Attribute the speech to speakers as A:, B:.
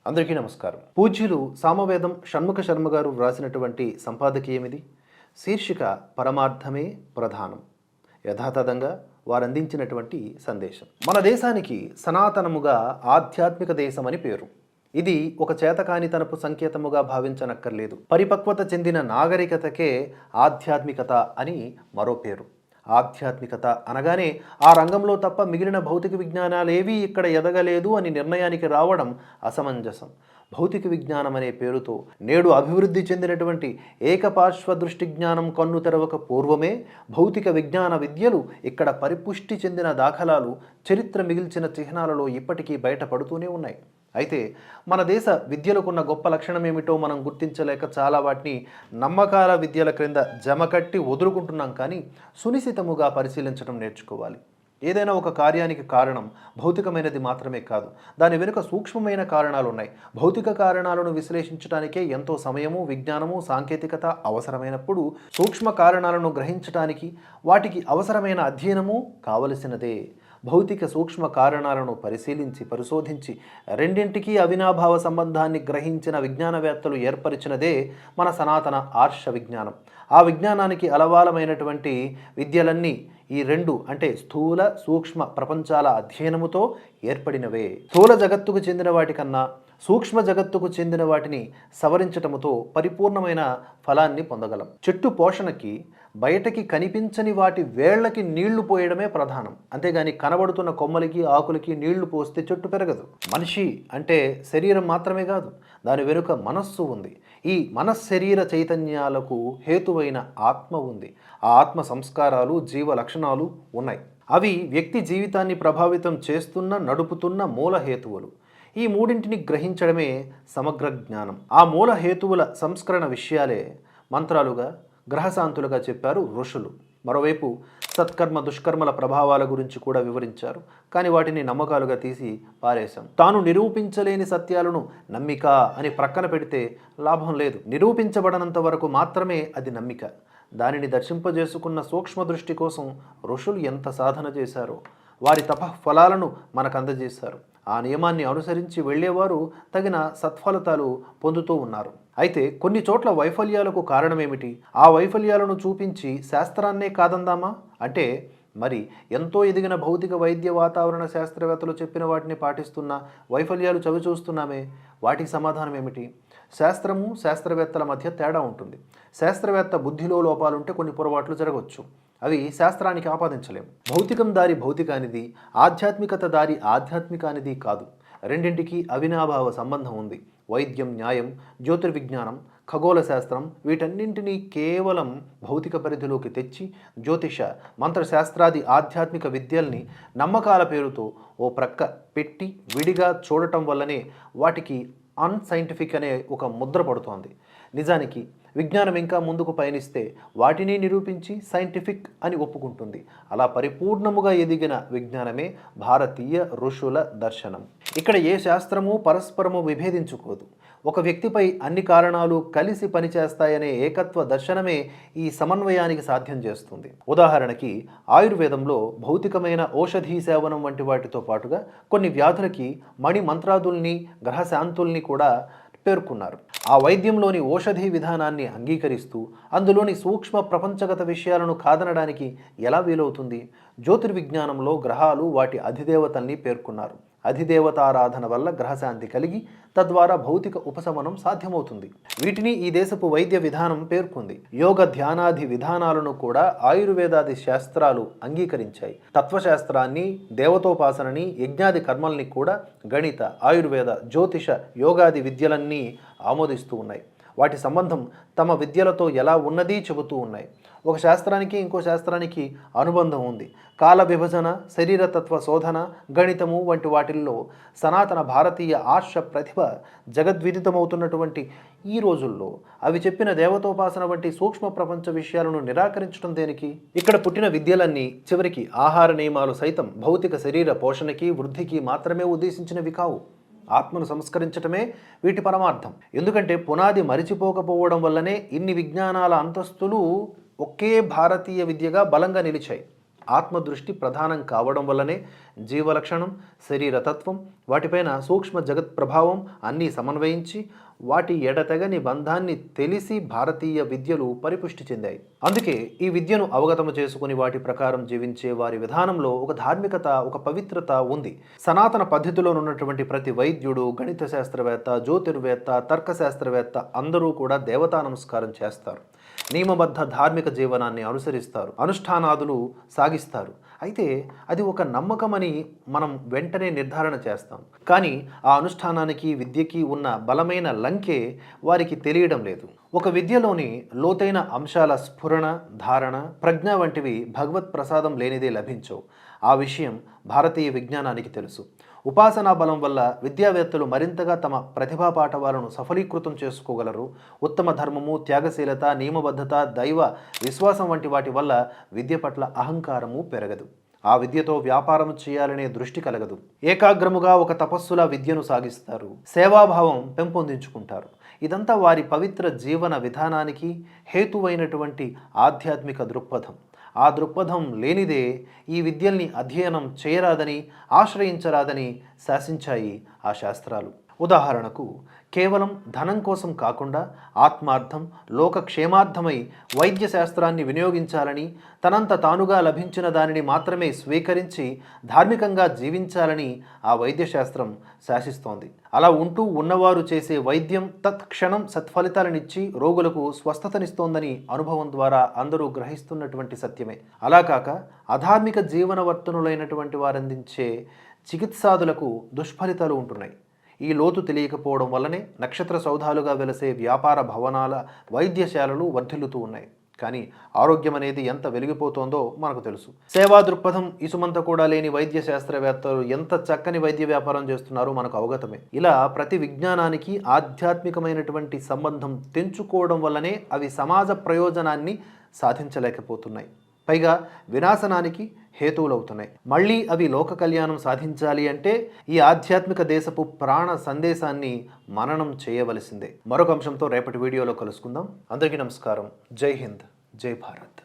A: అందరికీ నమస్కారం. పూజ్యులు సామవేదం షణ్ముఖ శర్మ గారు వ్రాసినటువంటి సంపాదకీయమిది. శీర్షిక పరమార్థమే ప్రధానం. యథాతథంగా వారు అందించినటువంటి సందేశం. మన దేశానికి సనాతనముగా ఆధ్యాత్మిక దేశమని పేరు. ఇది ఒక చేతకానితనపు సంకేతముగా భావించనక్కర్లేదు. పరిపక్వత చెందిన నాగరికతకే ఆధ్యాత్మికత అని మరో పేరు. ఆధ్యాత్మికత అనగానే ఆ రంగంలో తప్ప మిగిలిన భౌతిక విజ్ఞానాలేవీ ఇక్కడ ఎదగలేదు అని నిర్ణయానికి రావడం అసమంజసం. భౌతిక విజ్ఞానం అనే పేరుతో నేడు అభివృద్ధి చెందినటువంటి ఏకపార్శ్వ దృష్టి జ్ఞానం కన్ను తెరవక పూర్వమే భౌతిక విజ్ఞాన విద్యలు ఇక్కడ పరిపుష్టి చెందిన దాఖలాలు, చరిత్ర మిగిల్చిన చిహ్నాలలో ఇప్పటికీ బయటపడుతూనే ఉన్నాయి. అయితే మన దేశ విద్యలకున్న గొప్ప లక్షణం ఏమిటో మనం గుర్తించలేక చాలా వాటిని నమ్మకాల విద్యల క్రింద జమకట్టి వదులుకుంటున్నాం. కానీ సునిశితముగా పరిశీలించడం నేర్చుకోవాలి. ఏదైనా ఒక కార్యానికి కారణం భౌతికమైనది మాత్రమే కాదు, దాని వెనుక సూక్ష్మమైన కారణాలు ఉన్నాయి. భౌతిక కారణాలను విశ్లేషించడానికే ఎంతో సమయము, విజ్ఞానము, సాంకేతికత అవసరమైనప్పుడు సూక్ష్మ కారణాలను గ్రహించడానికి వాటికి అవసరమైన అధ్యయనము కావలసినదే. భౌతిక సూక్ష్మ కారణాలను పరిశోధించి రెండింటికి అవినాభావ సంబంధాన్ని గ్రహించిన విజ్ఞానవేత్తలు ఏర్పరిచినదే మన సనాతన ఆర్ష విజ్ఞానం. ఆ విజ్ఞానానికి అలవాలమైనటువంటి విద్యలన్నీ ఈ రెండు అంటే స్థూల సూక్ష్మ ప్రపంచాల అధ్యయనముతో ఏర్పడినవే. స్థూల జగత్తుకు చెందిన వాటికన్నా సూక్ష్మ జగత్తుకు చెందిన వాటిని సవరించటముతో పరిపూర్ణమైన ఫలాన్ని పొందగలం. చెట్టు పోషణకి బయటకి కనిపించని వాటి వేళ్లకి నీళ్లు పోయడమే ప్రధానం. అంతేగాని కనబడుతున్న కొమ్మలకి, ఆకులకి నీళ్లు పోస్తే చెట్టు పెరగదు. మనిషి అంటే శరీరం మాత్రమే కాదు, దాని వెనుక మనస్సు ఉంది. ఈ మనశ్శరీర చైతన్యాలకు హేతువైన ఆత్మ ఉంది. ఆ ఆత్మ సంస్కారాలు, జీవ లక్షణాలు ఉన్నాయి. అవి వ్యక్తి జీవితాన్ని ప్రభావితం చేస్తున్న, నడుపుతున్న మూల హేతువులు. ఈ మూడింటిని గ్రహించడమే సమగ్ర జ్ఞానం. ఆ మూల హేతువుల సంస్కరణ విషయాలే మంత్రాలుగా, గ్రహశాంతులుగా చెప్పారు ఋషులు. మరోవైపు సత్కర్మ దుష్కర్మల ప్రభావాల గురించి కూడా వివరించారు. కానీ వాటిని నమ్మకాలుగా తీసి పారేశాం. తాను నిరూపించలేని సత్యాలను నమ్మిక అని ప్రక్కన పెడితే లాభం లేదు. నిరూపించబడనంత వరకు మాత్రమే అది నమ్మిక. దానిని దర్శింపజేసుకున్న సూక్ష్మ దృష్టి కోసం ఋషులు ఎంత సాధన చేశారో, వారి తపఫలాలను మనకు అందజేశారు. ఆ నియమాన్ని అనుసరించి వెళ్ళేవారు తగిన సత్ఫలితాలు పొందుతూ ఉన్నారు. అయితే కొన్ని చోట్ల వైఫల్యాలకు కారణమేమిటి? ఆ వైఫల్యాలను చూపించి శాస్త్రాన్నే కాదందామా అంటే మరి ఎంతో ఎదిగిన భౌతిక వైద్య వాతావరణ శాస్త్రవేత్తలు చెప్పిన వాటిని పాటిస్తున్న వైఫల్యాలు చవిచూస్తున్నామే. వాటికి సమాధానం ఏమిటి? శాస్త్రము, శాస్త్రవేత్తల మధ్య తేడా ఉంటుంది. శాస్త్రవేత్త బుద్ధిలో లోపాలుంటే కొన్ని పొరపాట్లు జరగవచ్చు. అవి శాస్త్రానికి ఆపాదించలేము. భౌతికం దారి భౌతికానిది, ఆధ్యాత్మికత దారి ఆధ్యాత్మికానిది కాదు. రెండింటికి అవినాభావ సంబంధం ఉంది. వైద్యం, న్యాయం, జ్యోతిర్విజ్ఞానం, ఖగోళ శాస్త్రం వీటన్నింటినీ కేవలం భౌతిక పరిధిలోకి తెచ్చి జ్యోతిష, మంత్రశాస్త్రాది ఆధ్యాత్మిక విద్యల్ని నమ్మకాల పేరుతో ఓ ప్రక్క పెట్టి విడిగా చూడటం వల్లనే వాటికి అన్సైంటిఫిక్ అనే ఒక ముద్ర పడుతోంది. నిజానికి విజ్ఞానం ఇంకా ముందుకు పయనిస్తే వాటిని నిరూపించి సైంటిఫిక్ అని ఒప్పుకుంటుంది. అలా పరిపూర్ణముగా ఎదిగిన విజ్ఞానమే భారతీయ ఋషుల దర్శనం. ఇక్కడ ఏ శాస్త్రము పరస్పరము విభేదించుకోదు. ఒక వ్యక్తిపై అన్ని కారణాలు కలిసి పనిచేస్తాయనే ఏకత్వ దర్శనమే ఈ సమన్వయానికి సాధ్యం చేస్తుంది. ఉదాహరణకి ఆయుర్వేదంలో భౌతికమైన ఔషధీ సేవనం వంటి వాటితో పాటుగా కొన్ని వ్యాధులకి మణి మంత్రాదుల్ని, గ్రహశాంతుల్ని కూడా పేర్కొన్నారు. ఆ వైద్యంలోని ఔషధీ విధానాన్ని అంగీకరిస్తూ అందులోని సూక్ష్మ ప్రపంచగత విషయాలను కాదనడానికి ఎలా వీలవుతుంది? జ్యోతిర్విజ్ఞానంలో గ్రహాలు, వాటి అధిదేవతల్ని పేర్కొన్నారు. అధిదేవతారాధన వల్ల గ్రహశాంతి కలిగి తద్వారా భౌతిక ఉపశమనం సాధ్యమవుతుంది. వీటిని ఈ దేశపు వైద్య విధానం పేర్కొంది. యోగ ధ్యానాది విధానాలను కూడా ఆయుర్వేదాది శాస్త్రాలు అంగీకరించాయి. తత్వశాస్త్రాన్ని, దేవతోపాసనని, యజ్ఞాది కర్మల్ని కూడా గణిత, ఆయుర్వేద, జ్యోతిష, యోగాది విద్యలన్నీ ఆమోదిస్తూ ఉన్నాయి. వాటి సంబంధం తమ విద్యలతో ఎలా ఉన్నది చెబుతూ ఉన్నాయి. ఒక శాస్త్రానికి ఇంకో శాస్త్రానికి అనుబంధం ఉంది. కాల విభజన, శరీరతత్వ శోధన, గణితము వంటి వాటిల్లో సనాతన భారతీయ ఆర్ష ప్రతిభ జగద్విదితమవుతున్నటువంటి ఈ రోజుల్లో అవి చెప్పిన దేవతోపాసన వంటి సూక్ష్మ ప్రపంచ విషయాలను నిరాకరించడం దేనికి? ఇక్కడ పుట్టిన విద్యలన్నీ చివరికి ఆహార నియమాలు సైతం భౌతిక శరీర పోషణకి, వృద్ధికి మాత్రమే ఉద్దేశించినవి కావు. ఆత్మను సంస్కరించటమే వీటి పరమార్థం. ఎందుకంటే పునాది మరిచిపోకపోవడం వల్లనే ఇన్ని విజ్ఞానాల అంతస్తులు ఒకే భారతీయ విద్యగా బలంగా నిలిచాయి. ఆత్మదృష్టి ప్రధానం కావడం వల్లనే జీవలక్షణం, శరీరతత్వం, వాటిపైన సూక్ష్మ జగత్ ప్రభావం అన్నీ సమన్వయించి వాటి ఎడతెగని బంధాన్ని తెలిసి భారతీయ విద్యలు పరిపుష్టి చెందాయి. అందుకే ఈ విద్యను అవగతము చేసుకుని వాటి ప్రకారం జీవించే వారి విధానంలో ఒక ధార్మికత, ఒక పవిత్రత ఉంది. సనాతన పద్ధతిలో ఉన్నటువంటి ప్రతి వైద్యుడు, గణిత శాస్త్రవేత్త, జ్యోతిర్వేత్త, తర్కశాస్త్రవేత్త అందరూ కూడా దేవతా నమస్కారం చేస్తారు. నియమబద్ధ ధార్మిక జీవనాన్ని అనుసరిస్తారు, అనుష్ఠానాదులు సాగిస్తారు. అయితే అది ఒక నమ్మకమని మనం వెంటనే నిర్ధారణ చేస్తాం. కానీ ఆ అనుష్ఠానానికి, విద్యకి ఉన్న బలమైన లంకే వారికి తెలియడం లేదు. ఒక విద్యలోని లోతైన అంశాల స్ఫురణ, ధారణ, ప్రజ్ఞ వంటివి భగవత్ ప్రసాదం లేనిదే లభించవు. ఆ విషయం భారతీయ విజ్ఞానానికి తెలుసు. ఉపాసనా బలం వల్ల విద్యావేత్తలు మరింతగా తమ ప్రతిభా పాఠవాలను సఫలీకృతం చేసుకోగలరు. ఉత్తమ ధర్మము, త్యాగశీలత, నియమబద్ధత, దైవ విశ్వాసం వంటి వాటి వల్ల విద్య పట్ల అహంకారము పెరగదు. ఆ విద్యతో వ్యాపారం చేయాలనే దృష్టి కలగదు. ఏకాగ్రముగా ఒక తపస్సులా విద్యను సాగిస్తారు. సేవాభావం పెంపొందించుకుంటారు. ఇదంతా వారి పవిత్ర జీవన విధానానికి హేతువైనటువంటి ఆధ్యాత్మిక దృక్పథం. ఆ దృక్పథం లేనిదే ఈ విద్యల్ని అధ్యయనం చేయరాదని, ఆశ్రయించరాదని శాసించాయి ఆ శాస్త్రాలు. ఉదాహరణకు, కేవలం ధనం కోసం కాకుండా ఆత్మార్థం, లోకక్షేమార్థమై వైద్య శాస్త్రాన్ని వినియోగించాలని, తనంత తానుగా లభించిన దానిని మాత్రమే స్వీకరించి ధార్మికంగా జీవించాలని ఆ వైద్యశాస్త్రం శాసిస్తోంది. అలా ఉంటూ ఉన్నవారు చేసే వైద్యం తత్క్షణం సత్ఫలితాలనిచ్చి రోగులకు స్వస్థతనిస్తోందని అనుభవం ద్వారా అందరూ గ్రహిస్తున్నటువంటి సత్యమే. అలా కాక అధార్మిక జీవనవర్తనులైనటువంటి వారందించే చికిత్సాదులకు దుష్ఫలితాలు ఉంటున్నాయి. ఈ లోతు తెలియకపోవడం వల్లనే నక్షత్ర సౌధాలుగా వెలసే వ్యాపార భవనాల, వైద్యశాలలు వర్ధిల్లుతూ ఉన్నాయి. కానీ ఆరోగ్యం అనేది ఎంత వెలిగిపోతోందో మనకు తెలుసు. సేవా దృక్పథం ఇసుమంత కూడా లేని వైద్య శాస్త్రవేత్తలు ఎంత చక్కని వైద్య వ్యాపారం చేస్తున్నారో మనకు అవగతమే. ఇలా ప్రతి విజ్ఞానానికి ఆధ్యాత్మికమైనటువంటి సంబంధం తెంచుకోవడం వల్లనే అవి సమాజ ప్రయోజనాన్ని సాధించలేకపోతున్నాయి. పైగా వినాశనానికి హేతువులవుతున్నాయి. మళ్ళీ అవి లోక కళ్యాణం సాధించాలి అంటే ఈ ఆధ్యాత్మిక దేశపు ప్రాణ సందేశాన్ని మననం చేయవలసిందే. మరొక అంశంతో రేపటి వీడియోలో కలుసుకుందాం. అందరికీ నమస్కారం. జై హింద్, జై భారత్.